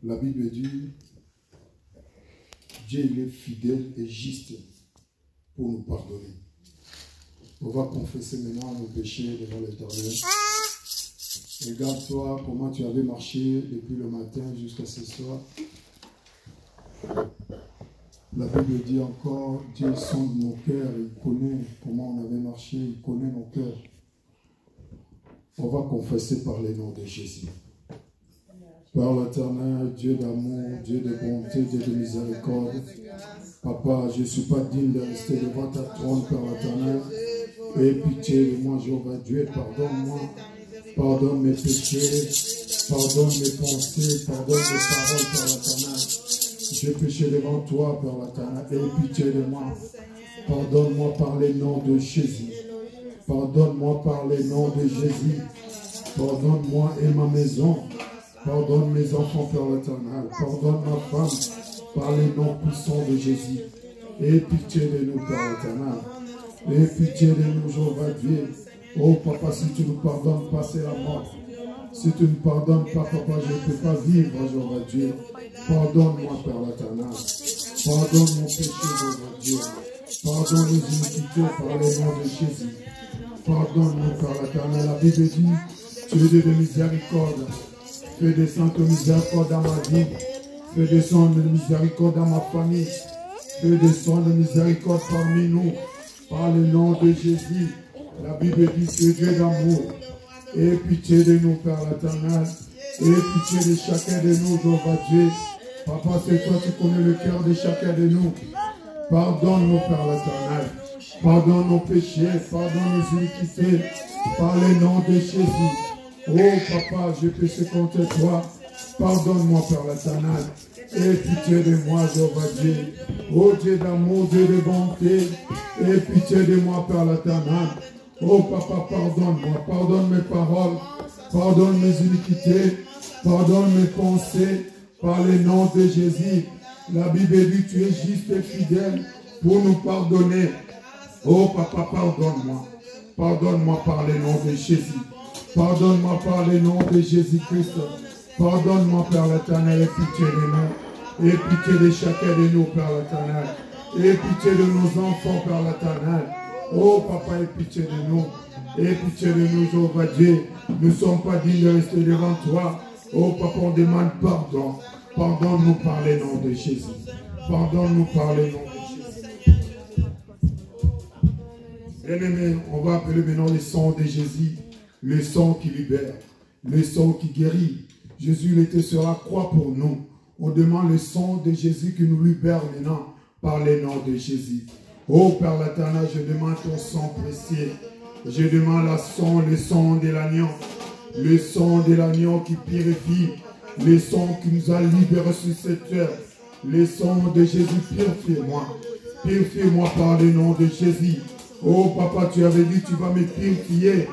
La Bible dit, Dieu il est fidèle et juste pour nous pardonner. On va confesser maintenant nos péchés devant l'Éternel. Regarde-toi comment tu avais marché depuis le matin jusqu'à ce soir. La Bible dit encore, Dieu sonde nos cœurs, il connaît comment on avait marché, il connaît nos cœurs. On va confesser par les noms de Jésus. Père l'Éternel, Dieu d'amour, Dieu de bonté, Dieu de miséricorde. Papa, je ne suis pas digne de rester devant ta trône, Père l'Éternel. Aie pitié de moi, Jéhovah Dieu, pardonne-moi. Pardonne mes péchés, pardonne mes pensées, pardonne mes paroles, Père l'Éternel. J'ai péché devant toi, Père l'Éternel. Aie pitié de moi. Pardonne-moi par les noms de Jésus. Pardonne-moi par les noms de Jésus. Pardonne-moi et ma maison. Pardonne mes enfants, Père l'Éternel. Pardonne ma femme par les noms puissants de Jésus. Aie pitié de nous, Père l'Éternel. Aie pitié de nous, Jéhovah Dieu. Oh, Papa, si tu ne nous pardonnes pas, c'est la mort. Si tu ne pardonnes pas, Papa, je ne peux pas vivre, Jéhovah Dieu. Pardonne-moi, Père l'Éternel. Pardonne mon péché, Jéhovah Dieu. Pardonne nos iniquités par le nom de Jésus. Pardonne-nous, Père l'Éternel. La Bible dit, tu es Dieu de miséricorde. Fais descendre ton miséricorde dans ma vie. Fais descendre de miséricorde dans ma famille. Fais descendre de miséricorde parmi nous. Par le nom de Jésus. La Bible dit, tu es Dieu d'amour. Aie pitié de nous, Père l'Éternel. Aie pitié de chacun de nous, Jéhovah Dieu. Papa, c'est toi qui connais le cœur de chacun de nous. Pardonne-nous, Père l'Éternel. Pardonne nos péchés, pardonne nos iniquités. Par le nom de Jésus. Oh, Papa, je péché contre toi. Pardonne-moi, Père l'Éternel. Aie pitié de moi, Jéhovah Dieu. Oh, Dieu d'amour, Dieu de bonté. Aie pitié de moi, Père l'Éternel. Oh, Papa, pardonne-moi. Pardonne mes paroles. Pardonne mes iniquités. Pardonne mes pensées. Par le nom de Jésus. La Bible dit, tu es juste et fidèle pour nous pardonner. Oh, Papa, pardonne-moi. Pardonne-moi par le nom de Jésus. Pardonne-moi par le nom de Jésus-Christ. Pardonne-moi, Père l'Éternel, et pitié de nous. Et pitié de chacun de nous, Père l'Éternel. Et pitié de nos enfants, Père l'Éternel. Oh, Papa, et pitié de nous. Et pitié de nous, Jéhovah Dieu. Nous ne sommes pas dignes de rester devant toi. Oh, Papa, on demande pardon. Pardonne-nous par le nom de Jésus. Pardonne-nous par le nom de Jésus. Bien-aimés, on va appeler maintenant le sang de Jésus. Le sang qui libère. Le sang qui guérit. Jésus, il était sur la croix pour nous. On demande le sang de Jésus qui nous libère maintenant par le nom de Jésus. Oh Père l'Éternel, je demande ton sang précieux. Je demande le sang de l'agneau. Le sang de l'agneau qui purifie. Le sang qui nous a libérés sur cette terre. Le sang de Jésus, purifie-moi. Purifie-moi par le nom de Jésus. Oh Papa, tu avais dit, tu vas me purifier.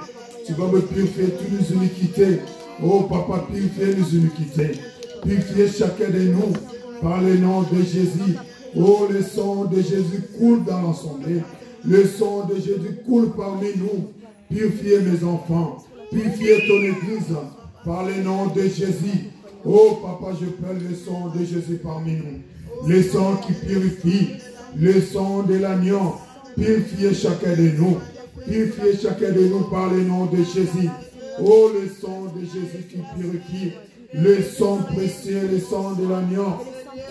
Tu vas me purifier toutes les iniquités. Oh Papa, purifier les iniquités. Purifier chacun de nous par le nom de Jésus. Oh, le sang de Jésus coule dans l'assemblée. Le sang de Jésus coule parmi nous. Purifier mes enfants. Purifier ton église par le nom de Jésus. Oh Papa, je prends le sang de Jésus parmi nous. Le sang qui purifie. Le sang de l'agneau. Purifier chacun de nous. Purifier chacun de nous par le nom de Jésus. Oh, le sang de Jésus qui purifie. Le sang précieux, le sang de l'agneau.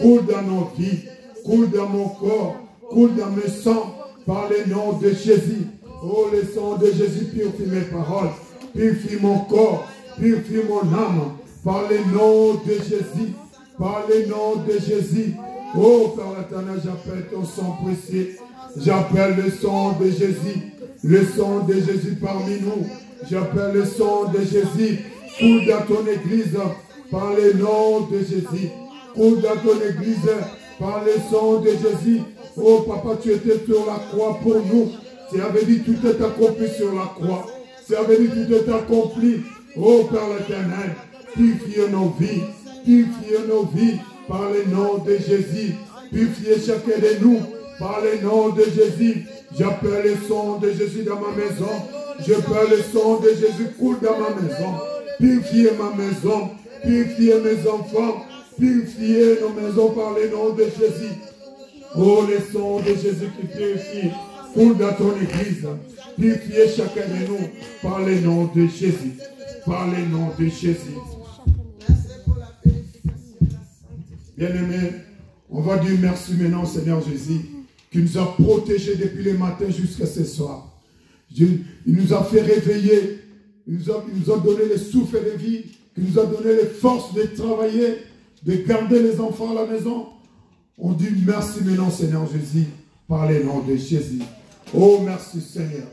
Coule dans nos vies. Coule dans mon corps. Coule dans mes sangs par le nom de Jésus. Oh, le sang de Jésus purifie mes paroles. Purifie mon corps. Purifie mon âme. Par le nom de Jésus. Par le nom de Jésus. Oh, Père l'Éternel, j'appelle ton sang précieux. J'appelle le sang de Jésus. Le sang de Jésus parmi nous. J'appelle le sang de Jésus. Coule dans ton église par le nom de Jésus. Coule dans ton église par le sang de Jésus. Oh Papa, tu étais sur la croix pour nous. Tu avais dit tout est accompli sur la croix. Tu avais dit tout est accompli. Oh Père l'Éternel, purifiez nos vies. Purifiez nos vies par le nom de Jésus. Purifiez chacun de nous par le nom de Jésus. J'appelle le sang de Jésus dans ma maison. J'appelle le sang de Jésus coule dans ma maison. Purifiez ma maison. Purifiez mes enfants. Purifiez nos maisons par le nom de Jésus. Oh, le sang de Jésus qui purifie. Coule dans ton église. Purifiez chacun de nous par le nom de Jésus. Par le nom de Jésus. Bien-aimés, on va dire merci maintenant au Seigneur Jésus qui nous a protégés depuis le matin jusqu'à ce soir. Il nous a fait réveiller. Il nous a donné le souffle de vie. Il nous a donné les forces de travailler, de garder les enfants à la maison. On dit merci maintenant Seigneur Jésus par le nom de Jésus. Oh merci Seigneur.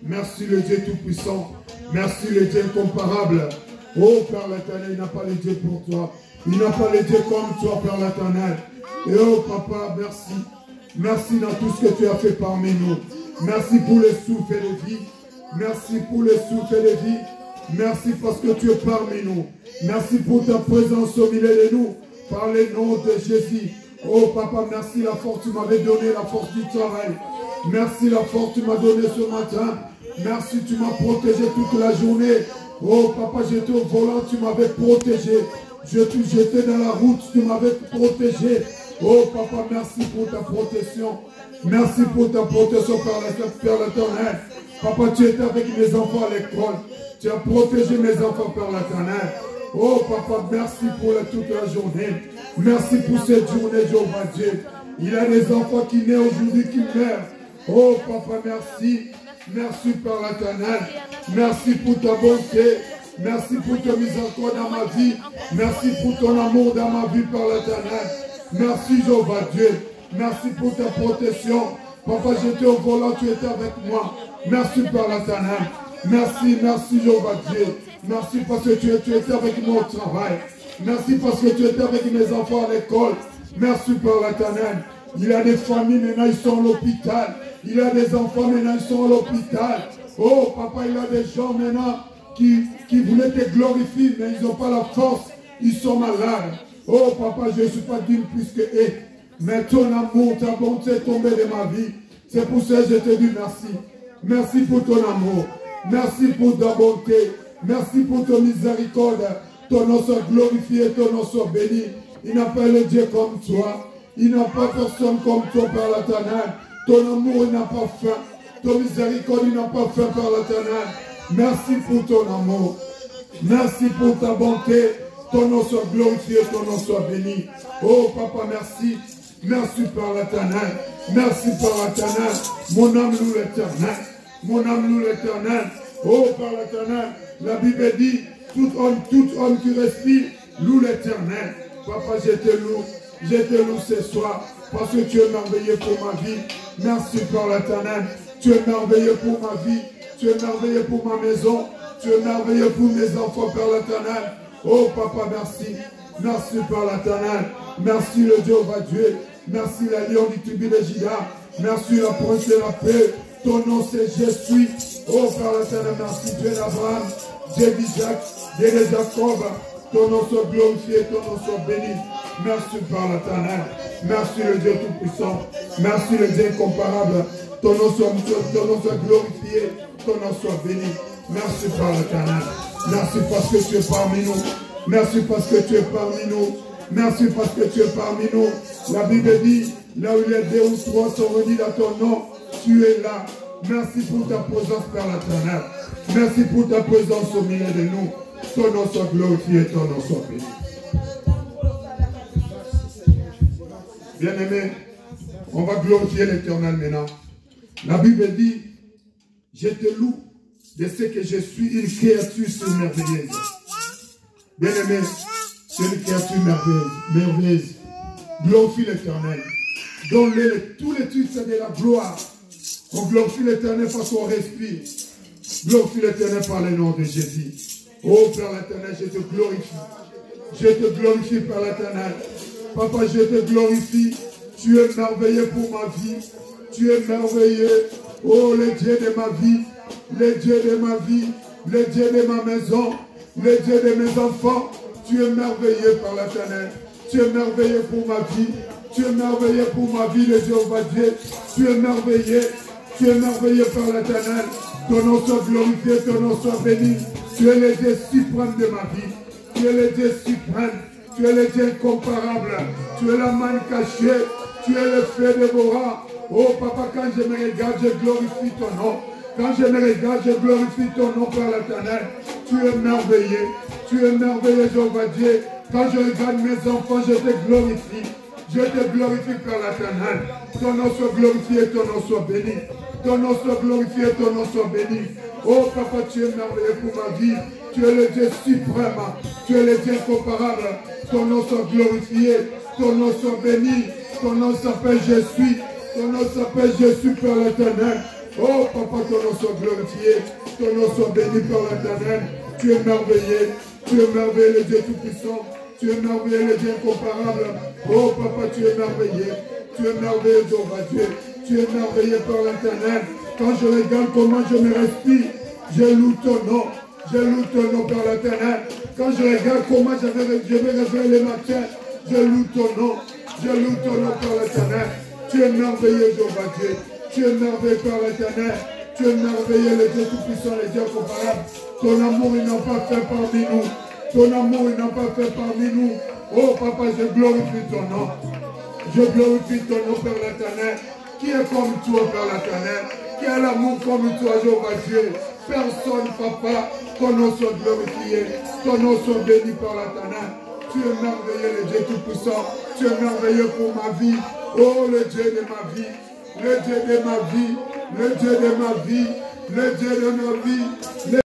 Merci le Dieu Tout-Puissant. Merci le Dieu incomparable. Oh Père l'Éternel, il n'a pas le Dieu pour toi. Il n'a pas le Dieu comme toi, Père l'Éternel. Et oh Papa, merci. Merci dans tout ce que tu as fait parmi nous. Merci pour le souffle de vie. Merci pour le souffle de vie. Merci parce que tu es parmi nous. Merci pour ta présence au milieu de nous. Par le nom de Jésus. Oh Papa, merci la force, tu m'avais donné la force du travail. Merci la force, tu m'as donné ce matin. Merci, tu m'as protégé toute la journée. Oh Papa, j'étais au volant, tu m'avais protégé. J'étais dans la route, tu m'avais protégé. Oh Papa, merci pour ta protection. Merci pour ta protection par l'Éternel. Papa, tu étais avec mes enfants à l'école. Tu as protégé mes enfants par l'Éternel. Oh Papa, merci pour toute la journée. Merci pour cette journée, Jéhovah Dieu. Il y a des enfants qui naissent aujourd'hui, qui meurent. Oh Papa, merci. Merci par l'Éternel. Merci pour ta bonté. Merci pour ta miséricorde dans ma vie. Merci pour ton amour dans ma vie par l'Éternel. Merci Jéhovah Dieu. Merci pour ta protection. Papa, j'étais au volant, tu étais avec moi. Merci par l'Éternel. Merci, merci Jéhovah Dieu. Merci parce que tu étais avec moi au travail. Merci parce que tu étais avec mes enfants à l'école. Merci par l'Éternel. Il y a des familles maintenant, ils sont à l'hôpital. Il y a des enfants maintenant, ils sont à l'hôpital. Oh Papa, il y a des gens maintenant qui voulaient te glorifier, mais ils n'ont pas la force. Ils sont malades. Oh Papa, je ne suis pas digne plus que eux. Mais ton amour, ta bonté est tombée de ma vie. C'est pour ça que je te dis merci. Merci pour ton amour. Merci pour ta bonté. Merci pour ton miséricorde. Ton nom soit glorifié, ton nom soit béni. Il n'a pas le Dieu comme toi. Il n'a pas personne comme toi par l'Éternel. Ton amour, il n'a pas faim. Ton miséricorde, il n'a pas faim par l'Éternel. Merci pour ton amour. Merci pour ta bonté. Ton nom soit glorifié, ton nom soit béni. Oh Papa, merci. Merci par l'Éternel. Merci par l'Éternel. Mon âme loue l'Éternel. Mon âme loue l'Éternel. Oh par l'Éternel. La Bible dit, tout homme qui respire, loue l'Éternel. Papa, je te loue ce soir. Parce que tu es merveilleux pour ma vie. Merci par l'Éternel. Tu es merveilleux pour ma vie. Tu es merveilleux pour ma maison. Tu es merveilleux pour mes enfants par l'Éternel. Oh Papa, merci. Merci par l'Éternel. Merci le Dieu va Dieu. Merci la lion du tribu de Juda. Merci la prince de la paix. Ton nom c'est je suis. Oh par l'Éternel, merci Dieu d'Abraham, Dieu d'Isaac, Dieu de Jacob. Ton nom soit glorifié, ton nom soit béni. Merci par l'Éternel. Merci le Dieu Tout-Puissant. Merci le Dieu incomparable. Ton nom soit glorifié, ton nom soit béni. Merci par l'Éternel. Merci parce que tu es parmi nous. Merci parce que tu es parmi nous. Merci parce que tu es parmi nous. La Bible dit, là où il y a 2 ou 3 sont réunis dans ton nom, tu es là. Merci pour ta présence par l'Éternel. Merci pour ta présence au milieu de nous. Ton nom soit glorifié, ton nom soit béni. Bien-aimés, on va glorifier l'Éternel maintenant. La Bible dit, je te loue de ce que je suis une créature merveilleuse. Bien-aimés, c'est une créature merveilleuse. Glorifie l'Éternel. Donne-le tous les titres de la gloire. On glorifie l'Éternel parce qu'on respire. Glorifie l'Éternel par le nom de Jésus. Oh Père l'Éternel, je te glorifie. Je te glorifie par l'Éternel. Papa, je te glorifie. Tu es merveilleux pour ma vie. Tu es merveilleux. Oh, le Dieu de ma vie. Le Dieu de ma vie. Le Dieu de ma maison. Le Dieu de mes enfants. Tu es merveilleux par l'Éternel. Tu es merveilleux pour ma vie. Tu es merveilleux pour ma vie, le Jéhovah Dieu. Tu es merveilleux. Tu es merveilleux par l'Éternel. Ton nom soit glorifié, ton nom soit béni. Tu es le Dieu suprême de ma vie. Tu es le Dieu suprême. Tu es le Dieu incomparable. Tu es la manne cachée. Tu es le feu dévorant. Oh papa, quand je me regarde, je glorifie ton nom. Quand je me regarde, je glorifie ton nom, Père l'Éternel. Tu es merveilleux. Tu es merveilleux, Jéhovah Dieu. Quand je regarde mes enfants, je te glorifie. Je te glorifie, Père l'Éternel. Ton nom soit glorifié, ton nom soit béni. Ton nom soit glorifié, ton nom soit béni. Oh papa, tu es merveilleux pour ma vie. Tu es le Dieu suprême. Tu es le Dieu incomparable. Ton nom soit glorifié. Ton nom soit béni. Ton nom s'appelle Je suis. Ton nom s'appelle Je suis, Père l'Éternel. Oh papa, ton nom soit glorifié. Ton nom soit béni, Père l'Éternel. Tu es merveilleux. Tu es merveilleux, le Dieu tout-puissant. Tu es merveilleux, le Dieu incomparable. Oh papa, tu es merveilleux. Tu es merveilleux, Jéhovah Dieu. Tu es merveilleux, Père l'Éternel. Quand je regarde comment je me respire, je loue ton nom. Je loue ton nom, Père l'Éternel. Quand je regarde comment je me réveille le matin, je loue ton nom. Je loue ton nom, Père l'Éternel. Tu es merveilleux, Jéhovah Dieu. Tu es merveilleux, Père l'Éternel. Tu es merveilleux, le Dieu tout-puissant, le Dieu incomparable. Ton amour, il n'a pas fait parmi nous. Ton amour, il n'a pas fait parmi nous. Oh, papa, je glorifie ton nom. Je glorifie ton nom, Père l'Éternel. Qui est comme toi, Père l'Éternel? Qui a l'amour comme toi, Jéhovah Dieu? Personne, papa. Ton nom soit glorifié. Ton nom soit béni, Père l'Éternel. Tu es merveilleux, le Dieu tout-puissant. Tu es merveilleux pour ma vie. Oh, le Dieu de ma vie. Le Dieu de ma vie. Le Dieu de ma vie. Le Dieu de ma vie.